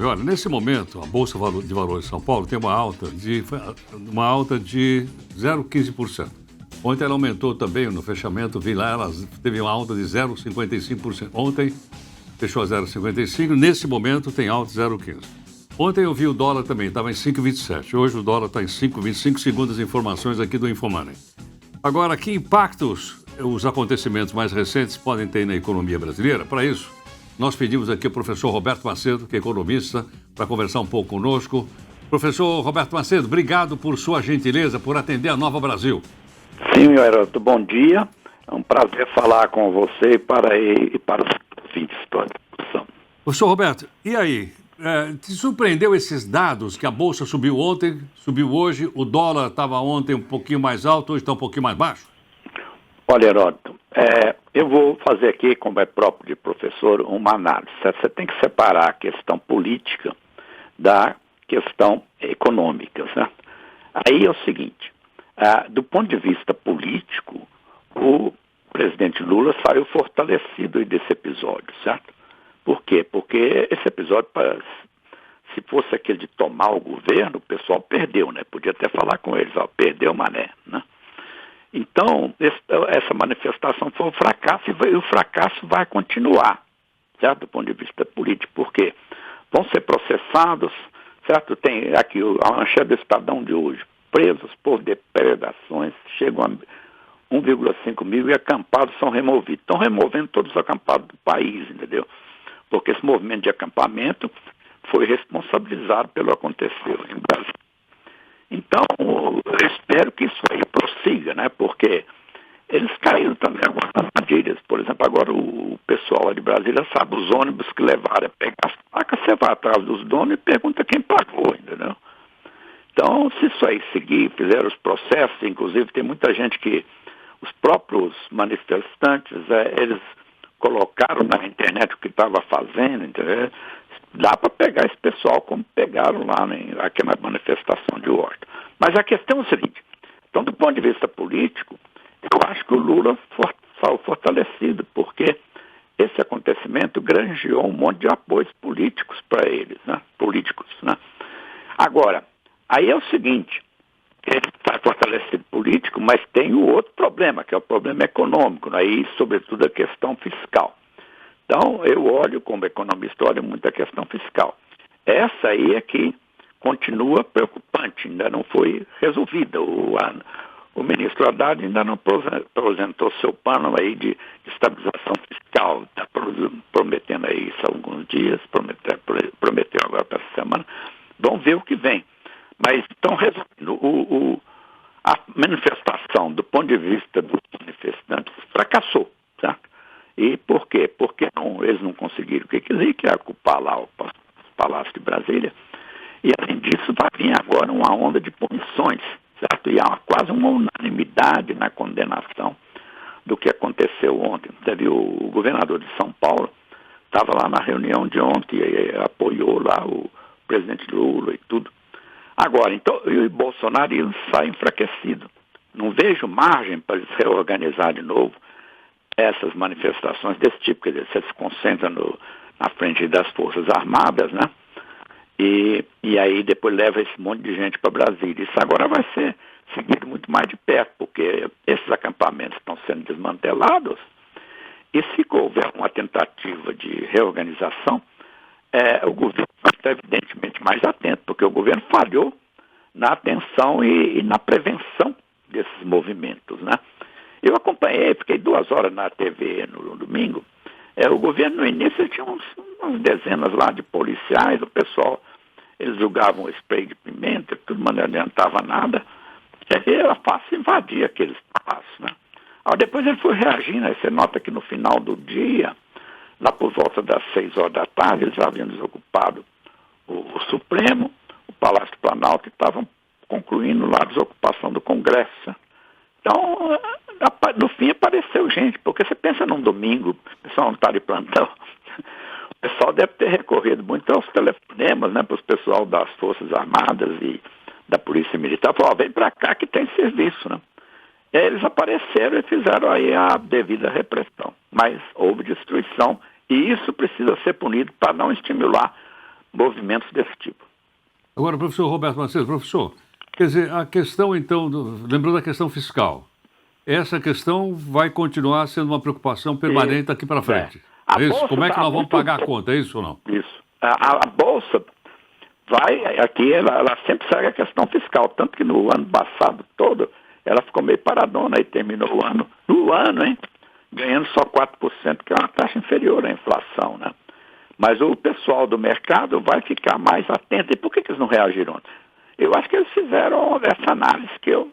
Olha, nesse momento, a Bolsa de Valores de São Paulo tem uma alta de 0,15%. Ontem ela aumentou também no fechamento, vi lá, ela teve uma alta de 0,55%. Ontem fechou a 0,55%, nesse momento tem alta de 0,15%. Ontem eu vi o dólar também, estava em 5,27. Hoje o dólar está em 5,25, segundo as informações aqui do Infomoney. Agora, que impactos os acontecimentos mais recentes podem ter na economia brasileira? Para isso, nós pedimos aqui ao professor Roberto Macedo, que é economista, para conversar um pouco conosco. Professor Roberto Macedo, obrigado por sua gentileza, por atender a Nova Brasil. Sim, meu Heródoto, bom dia. É um prazer falar com você e para os ouvintes da discussão. Professor Roberto, e aí? Te surpreendeu esses dados que a Bolsa subiu ontem, subiu hoje, o dólar estava ontem um pouquinho mais alto, hoje está um pouquinho mais baixo? Olha, Heródoto, eu vou fazer aqui, como é próprio de professor, uma análise. Você tem que separar a questão política da questão econômica, certo? Aí é o seguinte, do ponto de vista político, o presidente Lula saiu fortalecido desse episódio, certo? Por quê? Porque esse episódio, se fosse aquele de tomar o governo, o pessoal perdeu, né? Podia até falar com eles, perdeu, mané, né? Então, essa manifestação foi um fracasso e o fracasso vai continuar, certo? Do ponto de vista político, porque vão ser processados, certo? Tem aqui a manchete do Estadão de hoje, presos por depredações, chegam a 1,5 mil e acampados são removidos. Estão removendo todos os acampados do país, entendeu? Porque esse movimento de acampamento foi responsabilizado pelo que aconteceu em Brasília. Então, eu espero que isso aí prossiga, né? Porque eles caíram também agora nas armadilhas. Por exemplo, agora o pessoal lá de Brasília sabe os ônibus que levaram a pegar as placas, você vai atrás dos donos e pergunta quem pagou, entendeu? Então, se isso aí seguir, fizeram os processos, inclusive tem muita gente que os próprios manifestantes, eles colocaram na internet o que estava fazendo, entendeu? Dá para pegar esse pessoal como pegaram lá aqui na manifestação de Washington. Mas a questão é o seguinte, então do ponto de vista político, eu acho que o Lula saiu fortalecido, porque esse acontecimento granjeou um monte de apoios políticos para eles, né? Políticos, né? Agora, aí é o seguinte, ele está fortalecido político, mas tem o outro problema, que é o problema econômico, né? E sobretudo a questão fiscal. Então, eu olho, como economista, olho muito a questão fiscal. Essa aí é que continua preocupante, ainda não foi resolvida. O ministro Haddad ainda não apresentou seu plano aí de estabilização fiscal, está prometendo aí isso há alguns dias, prometeu agora para essa semana. Vamos ver o que vem. Mas, então, resumindo, a manifestação, do ponto de vista dos manifestantes, fracassou, certo? E por quê? Porque eles não conseguiram o que queriam, que era ocupar lá o Palácio de Brasília. E, além disso, vai vir agora uma onda de punições, certo? E há quase uma unanimidade na condenação do que aconteceu ontem. Teve o governador de São Paulo, estava lá na reunião de ontem e apoiou lá o presidente Lula e tudo. Agora, então, e o Bolsonaro sai enfraquecido. Não vejo margem para se reorganizar de novo essas manifestações desse tipo, quer dizer, você se concentra na frente das Forças Armadas, né? E aí depois leva esse monte de gente para Brasília. Isso agora vai ser seguido muito mais de perto, porque esses acampamentos estão sendo desmantelados e se houver uma tentativa de reorganização, o governo vai estar evidentemente mais atento, porque o governo falhou na atenção e na prevenção desses movimentos, né? Eu acompanhei, fiquei 2 horas na TV no domingo. O governo no início tinha umas dezenas lá de policiais, o pessoal, eles jogavam spray de pimenta, tudo, mas não adiantava nada. E era fácil invadir aqueles espaços, né? Aí depois ele foi reagindo, aí você nota que no final do dia, lá por volta das 6 horas da tarde, eles já haviam desocupado o Supremo, o Palácio do Planalto, e estavam concluindo lá a desocupação do Congresso. Então, no fim apareceu gente, porque você pensa num domingo, o pessoal não está de plantão, o pessoal deve ter recorrido muito aos telefonemas, né, para o pessoal das Forças Armadas e da Polícia Militar, falou, vem para cá que tem serviço, né? E aí eles apareceram e fizeram aí a devida repressão, mas houve destruição e isso precisa ser punido para não estimular movimentos desse tipo. Agora, professor Roberto Macedo, professor, quer dizer, a questão, então, lembrando da questão fiscal, essa questão vai continuar sendo uma preocupação permanente daqui para frente. É isso? Como é que nós vamos pagar a conta, é isso ou não? Isso. A Bolsa vai, aqui, ela sempre segue a questão fiscal, tanto que no ano passado todo, ela ficou meio paradona e terminou no ano, hein, ganhando só 4%, que é uma taxa inferior à inflação, né? Mas o pessoal do mercado vai ficar mais atento. E por que eles não reagiram antes? Eu acho que eles fizeram essa análise que eu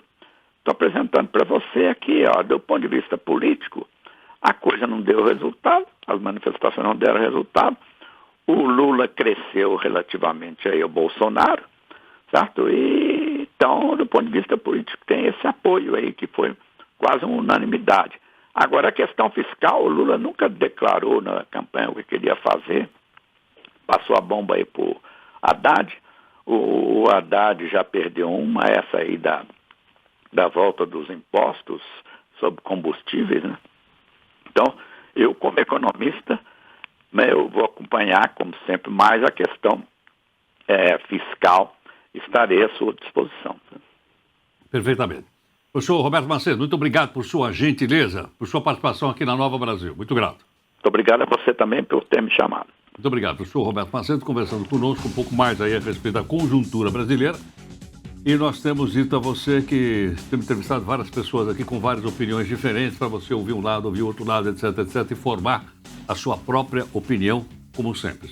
estou apresentando para você aqui, ó, do ponto de vista político, a coisa não deu resultado, as manifestações não deram resultado, o Lula cresceu relativamente aí ao Bolsonaro, certo? E, então, do ponto de vista político, tem esse apoio aí, que foi quase uma unanimidade. Agora, a questão fiscal, o Lula nunca declarou na campanha o que queria fazer, passou a bomba aí para o Haddad, o Haddad já perdeu essa aí da volta dos impostos sobre combustíveis, né? Então, eu como economista, né, eu vou acompanhar, como sempre, mais a questão fiscal, estarei à sua disposição. Perfeitamente. Professor Roberto Macedo, muito obrigado por sua gentileza, por sua participação aqui na Nova Brasil. Muito grato. Muito obrigado a você também por ter me chamado. Muito obrigado, professor Roberto Macedo, conversando conosco um pouco mais aí a respeito da conjuntura brasileira. E nós temos dito a você que temos entrevistado várias pessoas aqui com várias opiniões diferentes para você ouvir um lado, ouvir outro lado, etc, etc, e formar a sua própria opinião, como sempre.